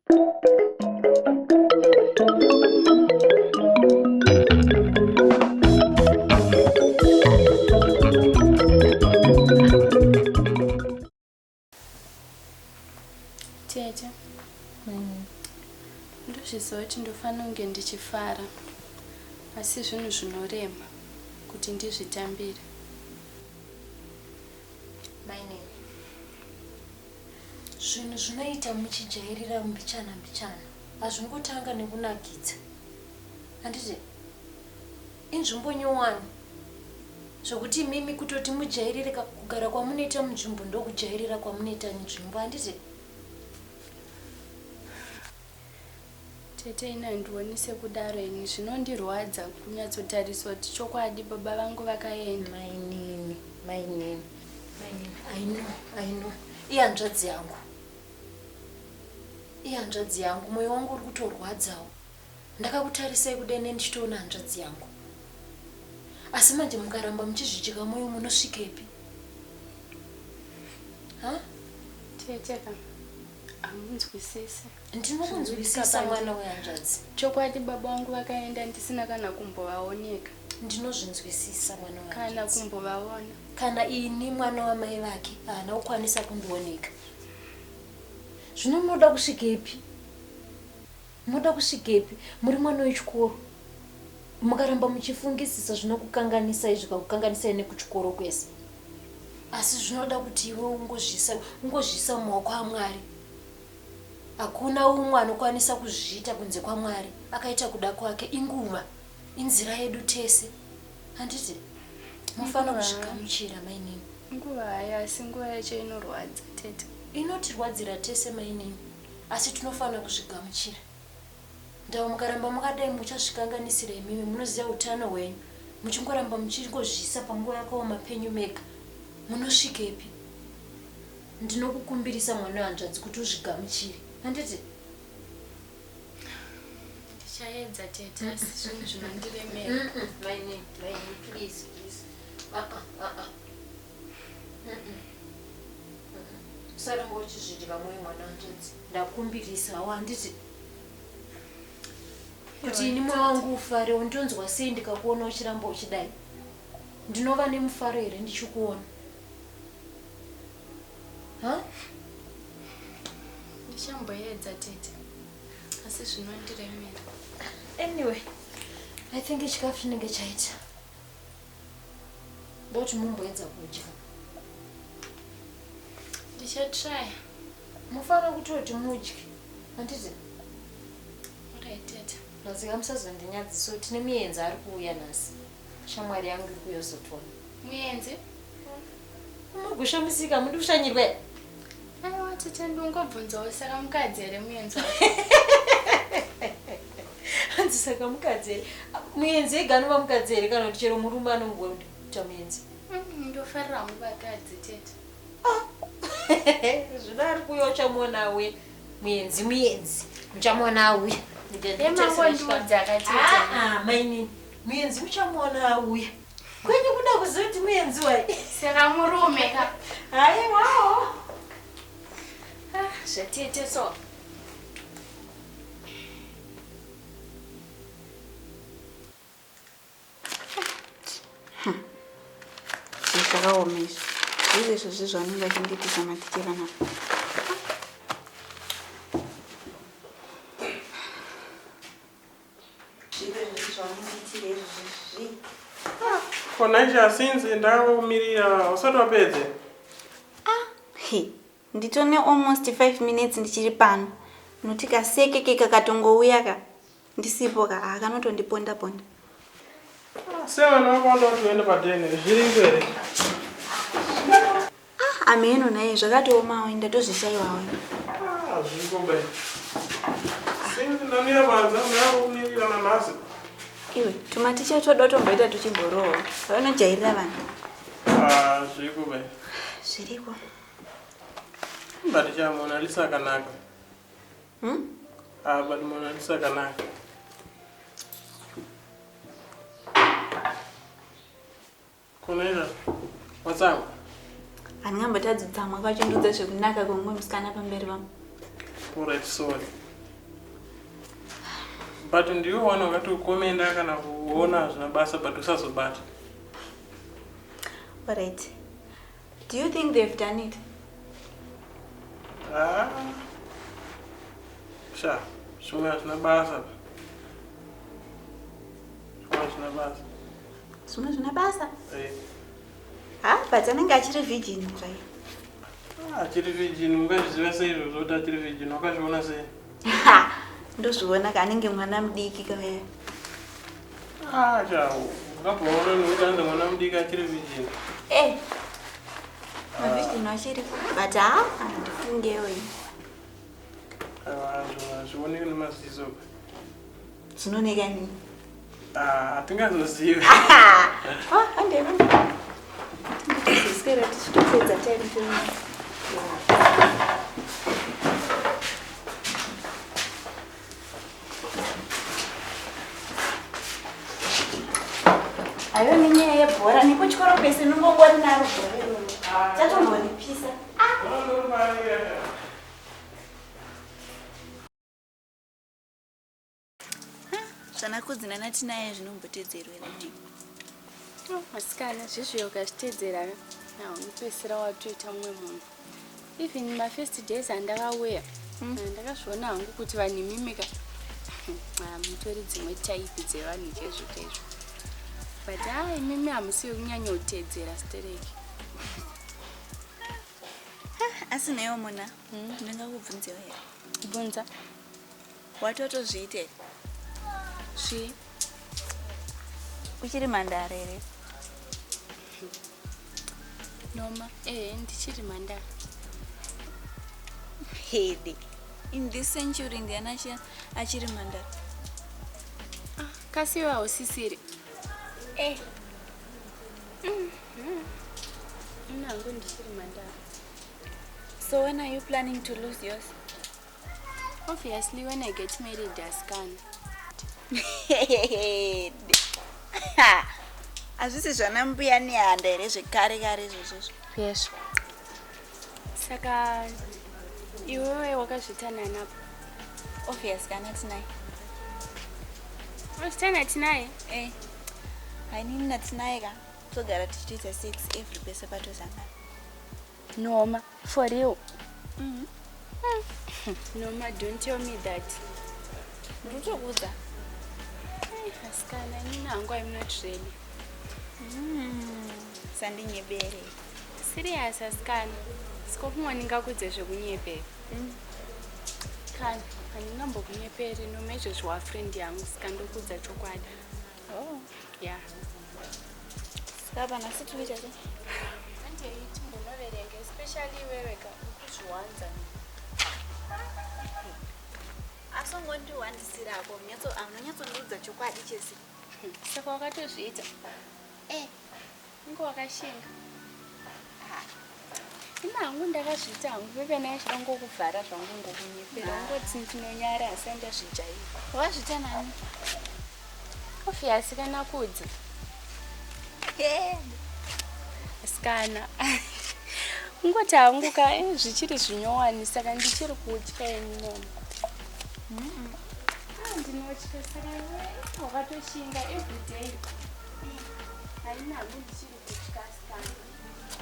Tete. Ndozviziva kuti ndofanira kunge ndichifara, asi zvinhu zvinorema kuti ndizvitambire. Maine, zvinhu zvinoita muchijairira mbichana hazvingotanga nekunakidza. Handiti inzvimbo nyowani zvokuti mimi kutoti mujairire kugara kwamunoita munzvimbo ndokujairira kwamunoita nzvimbo. Handiti Tete ina ndionise kudaro ini zvinondirwadza kunyatsotariswa kuti chokwadi baba vangu vakaenda. Mainini, I know. Ihanzvadzi yangu, moyo wangu uri kutorwadzawo. Ndakakutarisai kudene ndichitoona hanzvadzi yangu. Asi manje mukaramba muchizvicheka moyo munosvikepi? Ha? Tete ka amunzwisisi. Ndinokunzwisisa mwana wehanzvadzi. Chokwadi baba vangu vakaenda ndisina kana kumbovaoneka. Ndinozvinzwisisa mwana wehanzvadzi. Kana kumbovaona. Kana ini mwana wamai vake haana kukwanisa kundioneka. Zvino munoda kusvikepi? Muri mwana wechikoro. Mukaramba muchifungisisa zvinokukanganisai zvikakukanganisai nekuchikoro kwese. Asi zvinoda kuti iwe ungozvisa mumaoko aMwari. Hakuna umwe anokwanisa kuzviita kunze kwaMwari. Akaita kuda kwake inguva, inzira yedu tese. Handiti mufanira kuzvigamuchira mainini. Nguva hayo asi nguva yacho inorwadza Tete. Inotirwadzira tese mainini, asi tinofanira kuzvigamuchira. Ndau mukaramba mukadai muchazvikanganisira imimi munoziva utano hwenyu. Muchingoramba muchingozvisa panguva yakaoma penyu mega. Munosvikepi? Ndinokukumbirisa mwana wehanzvadzi kuti uzvigamuchire. Handiti ndichaedza Tete asi zvinhu zvinondiremera. Mainini, please. Usaramba uchizvidya moyo mwana wehanzvadzi. Ndakumbirisa hawa handiti kuti ini moyo wangu ufare. Ndonzwa sei ndikakuona uchiramba uchidai? Ndinova nemufaro here ndichikuona? Ha? Ndichamboedza Tete asi zvinondiremera. Anyway, I think chikafu chinenge chaita. Ndoti mumboedza kudya. Ndichatry. Mufanira kutoti mudye. Handiti? Alright Tete. Nazika musazondinyadzisa kuti tine muenzi ari kuuya nhasi. Shamwari yangu iri kuyozotora. Muenzi? Mugusha musika muri kushanyirwe. Aiwa Tete ndingobvunzawo saka mukadzi here muenzi wacho. Hanzi saka mukadzi here. Muenzi ega anova mukadzi here kana kuti chero murume anongoita muenzi. Ndofarira hangu vakadzi Tete. Zvino ari kuuya uchamuonawe. Muenzi muchamuona auya. Emangondiudza Tete. Mainini, muenzi muchamuona auya. Kwenye kuda kuziva kuti muenzi wai. Saka murume ka. Aiwawo. Zvatete so. Zvakaomesa. Izvezvo zvezvaunenge achinditisa matichera napo. Konaisha since ndakakumirira usati wapedze. Nditone almost 5 minutes ndichiri pano. Noti kaseke kakatongouya ka. Ndisipo ka akanotondiponda ponda. Seven wakaona kuti uende padhene zviri ngere. Ameno naye zvakatomawo ndatozvishaiwawo. Zvikobe. Since ndamira panza ndakakumirira nanhasi. Iwe tumaticha toda tomboita tuchimborowa. Vanojairira vanhu. Zvikobe. Zviriko. But Mona Lisa kanaka. But Mona Lisa kanaka. Konera. What's up? Angambatadzi tsamwa kwachindudza zvekunaka kwomwe musikana pamberi pam. Alright, sorry. but ndiwe wana wakatokomenda kana kuona zvina basa but usazobata. Alright. Do you think they've done it? Sha, zvimwe hazvina basa. Zvimwe basa. Zvimwe zvina basa? Eh. But anenge achiri virgin zvai. Achiri virgin, ungazviziva sei izvozvo kuti achiri virgin? Wakazviona sei? Ndozviona kanenge mwana mudiki kaya. Chao. Ukabvaona nokuti anzi mwana mudiki achiri virgin. Mavhigin achiri. But handifungewo. Hazvioneki nemaziso. Zvinooneka nini? Hatingazozivi. Handei. Tisikera tichitopedza time tiona. Ayo nenyaya yebhora nekuchikoro kwese nongongori naro bhora iroro. Chatombonipisa. Zvanakudzina tinaye zvinombotedzerwa nini? Masikana zvezvo ukazvitedzera unopedzisira watoita mumwe munhu. Even my first days andakauya ndakazviona hangu kuti vanhu imimika mutori dzimwe type dzevanhu chaizvo chaizvo. But imimi hamusiwe kunyanya kutedzera stereki. Asi newo muna ndingakubvunzewo here. Bvunza. Watotozviite? Zvi? Uchiri mhandara here? Noma, ndichiri mhandara. Hede. In this century ndiana achiri mhandara. Kasiwa hausisiri. Nangu ndichiri mhandara. So when are you planning to lose yours? Obviously when I get married, Askana. Hazvisi zvana mbuya nehanda here zvekare kare izvozvo. Yes. Saka iwewe wakazvitana napo. Obvious kana tinaye. Wakazvitana tinaye? Hainini natinaye ka. Togara tichitoita 6 every pese patozangana. Noma, for real? Noma, don't tell me that. Ndinokuudza. Askana, nina hangu I'm not ready. Sandinyebere. Serious, Askana. Sikofumwa ningakudze zvekunyepera. Kana, handingambokunyeperi noma izvo zviwa friend yangu sikandokudza chokwadi. Yeah. Skapa nasi tuita sei? Handeiti mbonoverenga, especially iwewe ka ukuzviwanza. Asongondiwandisirako anonyatsondiudza chokwadi chese. Saka wakatozviita? Inge wakashinga. Ina hangu ndakazviita hangu pepe naye chidongokuvhara zvangu ngokunyepera ungoti ndinonyara asi andazvijaira. Wazviita nani? Obviously kana kudzi. Asikana. Ungoti hangu ka zvichiri zvinyowani saka ndichiri kutya inomo. Ndinotya saka wakatoshinga every day. Haina hangu ndichiri kutya.